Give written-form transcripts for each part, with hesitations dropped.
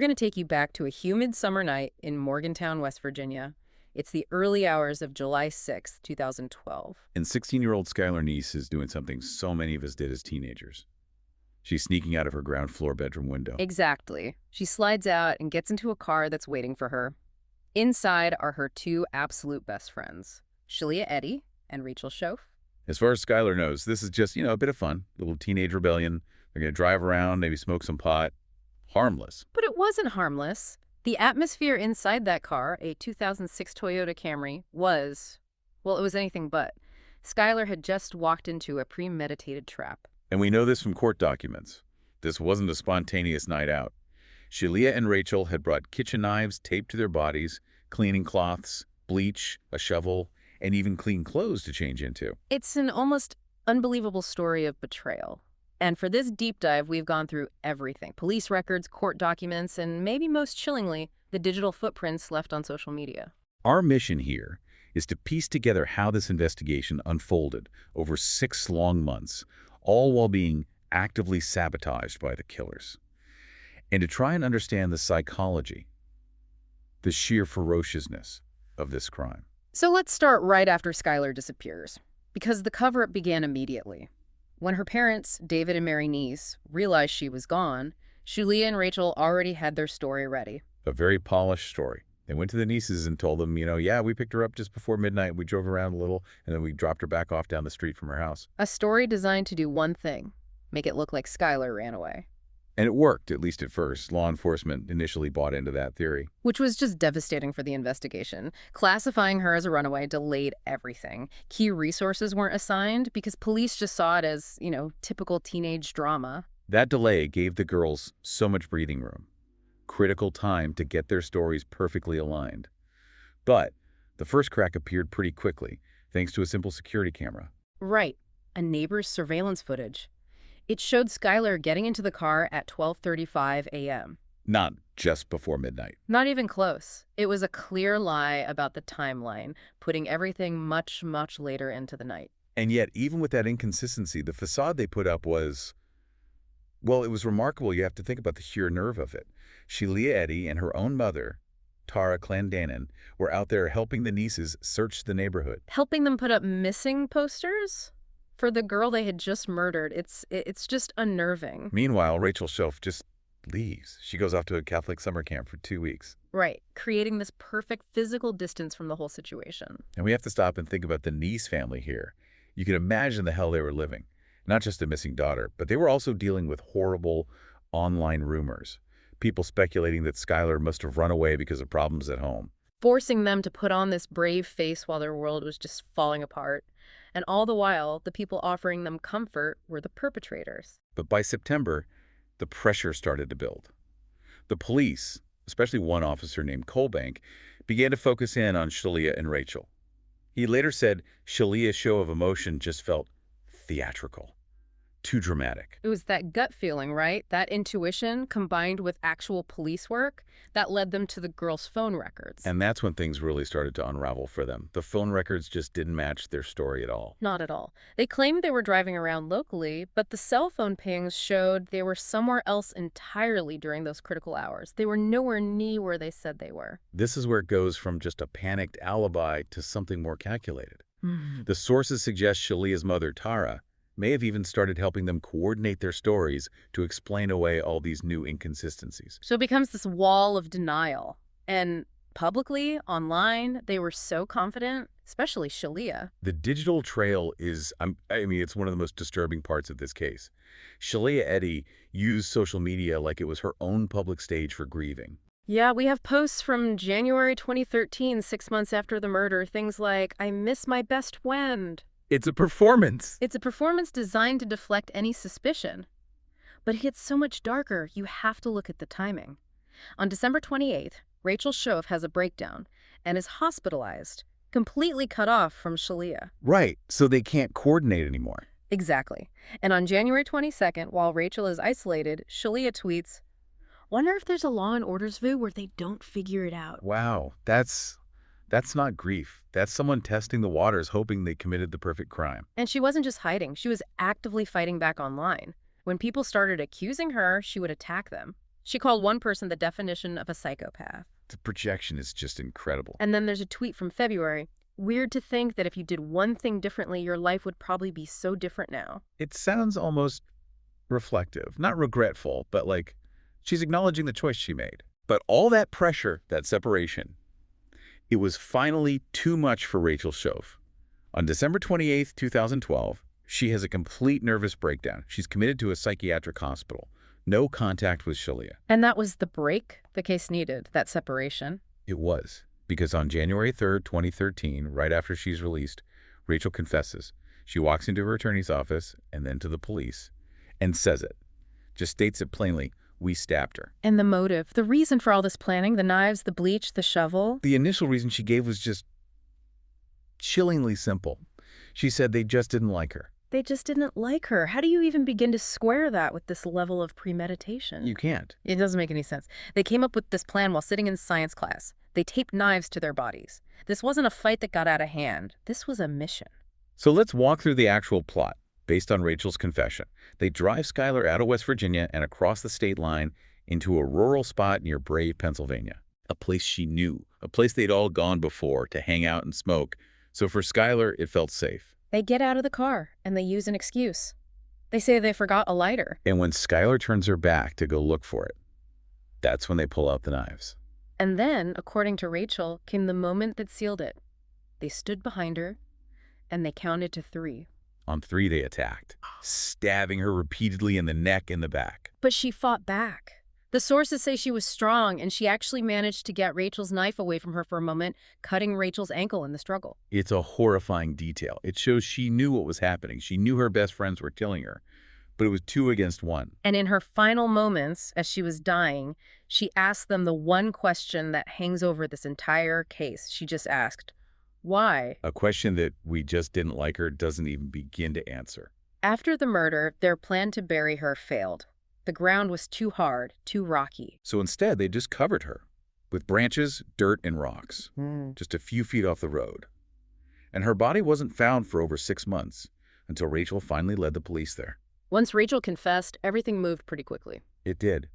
going to take you back to a humid summer night in Morgantown, West Virginia. It's the early hours of July 6th, 2012. And 16-year-old Skylar Neese is doing something so many of us did as teenagers. She's sneaking out of her ground floor bedroom window. Exactly. She slides out and gets into a car that's waiting for her. Inside are her two absolute best friends, Shalia Eddy and Rachel Schoaf. As far as Skylar knows, this is just, a bit of fun. A little teenage rebellion. They're going to drive around, maybe smoke some pot. Harmless. But it wasn't harmless. The atmosphere inside that car, a 2006 Toyota Camry, was, well, it was anything but. Skylar had just walked into a premeditated trap. And we know this from court documents. This wasn't a spontaneous night out. Shalia and Rachel had brought kitchen knives taped to their bodies, cleaning cloths, bleach, a shovel, and even clean clothes to change into. It's an almost unbelievable story of betrayal. And for this deep dive, we've gone through everything. Police records, court documents, and maybe most chillingly, the digital footprints left on social media. Our mission here is to piece together how this investigation unfolded over 6 long months, all while being actively sabotaged by the killers. And to try and understand the psychology, the sheer ferociousness of this crime. So let's start right after Skylar disappears, because the cover-up began immediately. When her parents, David and Mary Neese, realized she was gone, Shalia and Rachel already had their story ready. A very polished story. They went to the Neeses and told them, yeah, we picked her up just before midnight. We drove around a little, and then we dropped her back off down the street from her house. A story designed to do one thing, make it look like Skylar ran away. And it worked, at least at first. Law enforcement initially bought into that theory. Which was just devastating for the investigation. Classifying her as a runaway delayed everything. Key resources weren't assigned because police just saw it as, typical teenage drama. That delay gave the girls so much breathing room. Critical time to get their stories perfectly aligned. But the first crack appeared pretty quickly, thanks to a simple security camera. Right. A neighbor's surveillance footage. It showed Skylar getting into the car at 12:35 a.m. Not just before midnight. Not even close. It was a clear lie about the timeline, putting everything much, much later into the night. And yet, even with that inconsistency, the facade they put up was, well, it was remarkable. You have to think about the sheer nerve of it. Shalia Eddy and her own mother, Tara Clendenin, were out there helping the Neeses search the neighborhood. Helping them put up missing posters? For the girl they had just murdered, it's just unnerving. Meanwhile, Rachel Schoaf just leaves. She goes off to a Catholic summer camp for 2 weeks. Right, creating this perfect physical distance from the whole situation. And we have to stop and think about the Neese family here. You can imagine the hell they were living. Not just a missing daughter, but they were also dealing with horrible online rumors. People speculating that Skylar must have run away because of problems at home. Forcing them to put on this brave face while their world was just falling apart. And all the while, the people offering them comfort were the perpetrators. But by September, the pressure started to build. The police, especially one officer named Colbank, began to focus in on Shalia and Rachel. He later said Shalia's show of emotion just felt theatrical. Too dramatic. It was that gut feeling, right? That intuition combined with actual police work that led them to the girls' phone records. And that's when things really started to unravel for them. The phone records just didn't match their story at all. Not at all. They claimed they were driving around locally, but the cell phone pings showed they were somewhere else entirely during those critical hours. They were nowhere near where they said they were. This is where it goes from just a panicked alibi to something more calculated. The sources suggest Shalia's mother, Tara, may have even started helping them coordinate their stories to explain away all these new inconsistencies. So it becomes this wall of denial. And publicly, online, they were so confident, especially Shalia. The digital trail is, it's one of the most disturbing parts of this case. Shalia Eddy used social media like it was her own public stage for grieving. Yeah, we have posts from January 2013, 6 months after the murder, things like, "I miss my best friend." It's a performance. It's a performance designed to deflect any suspicion. But it gets so much darker, you have to look at the timing. On December 28th, Rachel Schoaf has a breakdown and is hospitalized, completely cut off from Shalia. Right, so they can't coordinate anymore. Exactly. And on January 22nd, while Rachel is isolated, Shalia tweets, "Wonder if there's a Law and Order's view where they don't figure it out." Wow, that's not grief. That's someone testing the waters, hoping they committed the perfect crime. And she wasn't just hiding. She was actively fighting back online. When people started accusing her, she would attack them. She called one person the definition of a psychopath. The projection is just incredible. And then there's a tweet from February. Weird to think that if you did one thing differently, your life would probably be so different now. It sounds almost reflective, not regretful, but like she's acknowledging the choice she made. But all that pressure, that separation, it was finally too much for Rachel Schoaf. On December 28th, 2012, she has a complete nervous breakdown. She's committed to a psychiatric hospital. No contact with Shalia. And that was the break the case needed, that separation. It was, because on January 3rd, 2013, right after she's released, Rachel confesses. She walks into her attorney's office and then to the police and says it. Just states it plainly, we stabbed her. And the motive, the reason for all this planning, the knives, the bleach, the shovel. The initial reason she gave was just chillingly simple. She said they just didn't like her. They just didn't like her. How do you even begin to square that with this level of premeditation? You can't. It doesn't make any sense. They came up with this plan while sitting in science class. They taped knives to their bodies. This wasn't a fight that got out of hand. This was a mission. So let's walk through the actual plot, based on Rachel's confession. They drive Skylar out of West Virginia and across the state line into a rural spot near Brave, Pennsylvania. A place she knew, a place they'd all gone before to hang out and smoke. So for Skylar, it felt safe. They get out of the car, and they use an excuse. They say they forgot a lighter. And when Skylar turns her back to go look for it, that's when they pull out the knives. And then, according to Rachel, came the moment that sealed it. They stood behind her, and they counted to 3. On 3, they attacked, stabbing her repeatedly in the neck and the back. But she fought back. The sources say she was strong, and she actually managed to get Rachel's knife away from her for a moment, cutting Rachel's ankle in the struggle. It's a horrifying detail. It shows she knew what was happening. She knew her best friends were killing her, but it was 2 against 1. And in her final moments, as she was dying, she asked them the one question that hangs over this entire case. She just asked, why? A question that we just didn't like her doesn't even begin to answer. After the murder, their plan to bury her failed. The ground was too hard, too rocky. So instead, they just covered her with branches, dirt, and rocks, just a few feet off the road. And her body wasn't found for over 6 months until Rachel finally led the police there. Once Rachel confessed, everything moved pretty quickly. It did.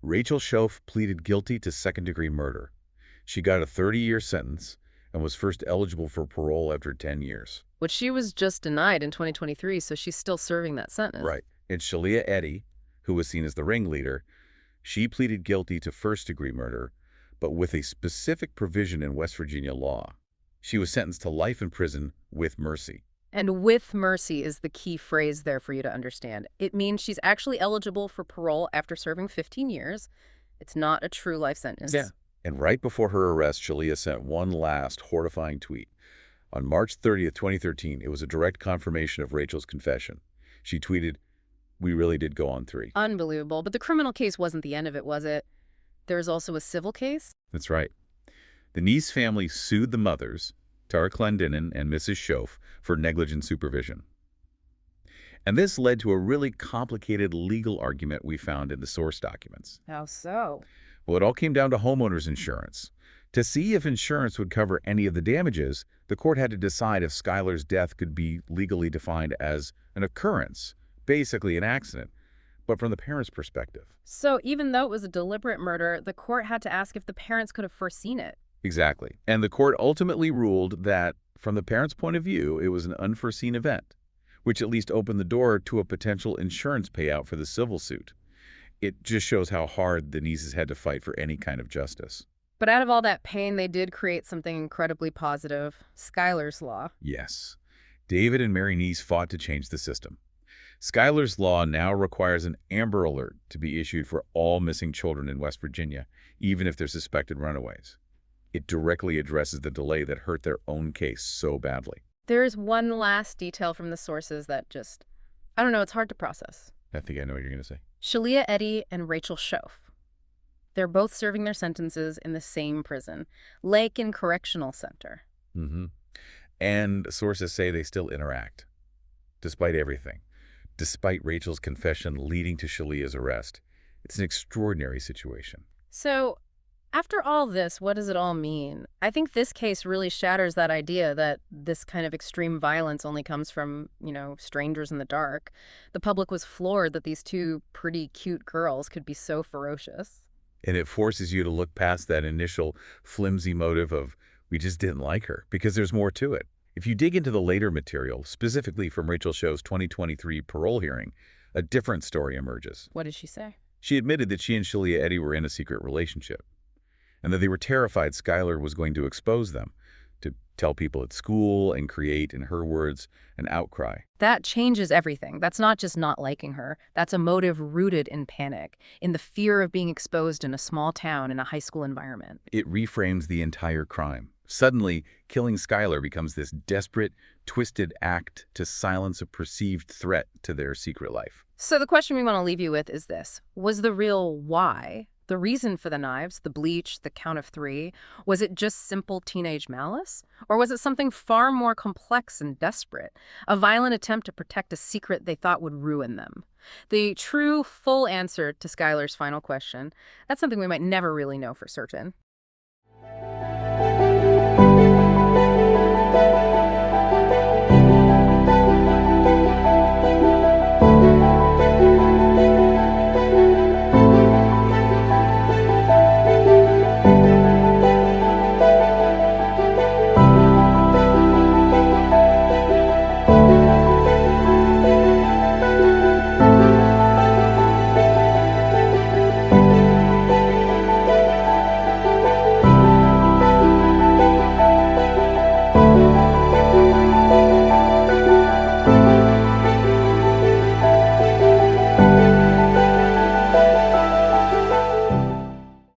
Rachel Schoaf pleaded guilty to second-degree murder. She got a 30-year sentence and was first eligible for parole after 10 years. Which she was just denied in 2023, so she's still serving that sentence. Right. And Shalia Eddy, who was seen as the ringleader, she pleaded guilty to first-degree murder, but with a specific provision in West Virginia law. She was sentenced to life in prison with mercy. And with mercy is the key phrase there for you to understand. It means she's actually eligible for parole after serving 15 years. It's not a true life sentence. Yeah. And right before her arrest, Shalia sent one last horrifying tweet. On March 30th, 2013, it was a direct confirmation of Rachel's confession. She tweeted, "We really did go on 3." Unbelievable. But the criminal case wasn't the end of it, was it? There's also a civil case? That's right. The Neese family sued the mothers, Tara Clendenin and Mrs. Schoaf, for negligent supervision. And this led to a really complicated legal argument we found in the source documents. How so? Well, it all came down to homeowners insurance. To see if insurance would cover any of the damages, the court had to decide if Skylar's death could be legally defined as an occurrence, basically an accident, but from the parents' perspective. So even though it was a deliberate murder, the court had to ask if the parents could have foreseen it. Exactly. And the court ultimately ruled that, from the parents' point of view, it was an unforeseen event, which at least opened the door to a potential insurance payout for the civil suit. It just shows how hard the Neeses had to fight for any kind of justice. But out of all that pain, they did create something incredibly positive, Skylar's Law. Yes. David and Mary Neese fought to change the system. Skylar's Law now requires an Amber Alert to be issued for all missing children in West Virginia, even if they're suspected runaways. It directly addresses the delay that hurt their own case so badly. There is one last detail from the sources that just, I don't know, it's hard to process. I think I know what you're going to say. Shalia Eddy and Rachel Schoaf. They're both serving their sentences in the same prison, Lakin Correctional Center. And sources say they still interact, despite everything. Despite Rachel's confession leading to Shalia's arrest. It's an extraordinary situation. So, After all this, what does it all mean? I think this case really shatters that idea that this kind of extreme violence only comes from, strangers in the dark. The public was floored that these two pretty cute girls could be so ferocious. And it forces you to look past that initial flimsy motive of, we just didn't like her, because there's more to it. If you dig into the later material, specifically from Rachel Show's 2023 parole hearing, a different story emerges. What did she say? She admitted that she and Shelia Eddy were in a secret relationship, and that they were terrified Skylar was going to expose them, to tell people at school and create, in her words, an outcry. That changes everything. That's not just not liking her. That's a motive rooted in panic, in the fear of being exposed in a small town in a high school environment. It reframes the entire crime. Suddenly, killing Skylar becomes this desperate, twisted act to silence a perceived threat to their secret life. So the question we want to leave you with is this. Was the real why, the reason for the knives, the bleach, the count of three, was it just simple teenage malice? Or was it something far more complex and desperate? A violent attempt to protect a secret they thought would ruin them? The true, full answer to Skylar's final question, that's something we might never really know for certain.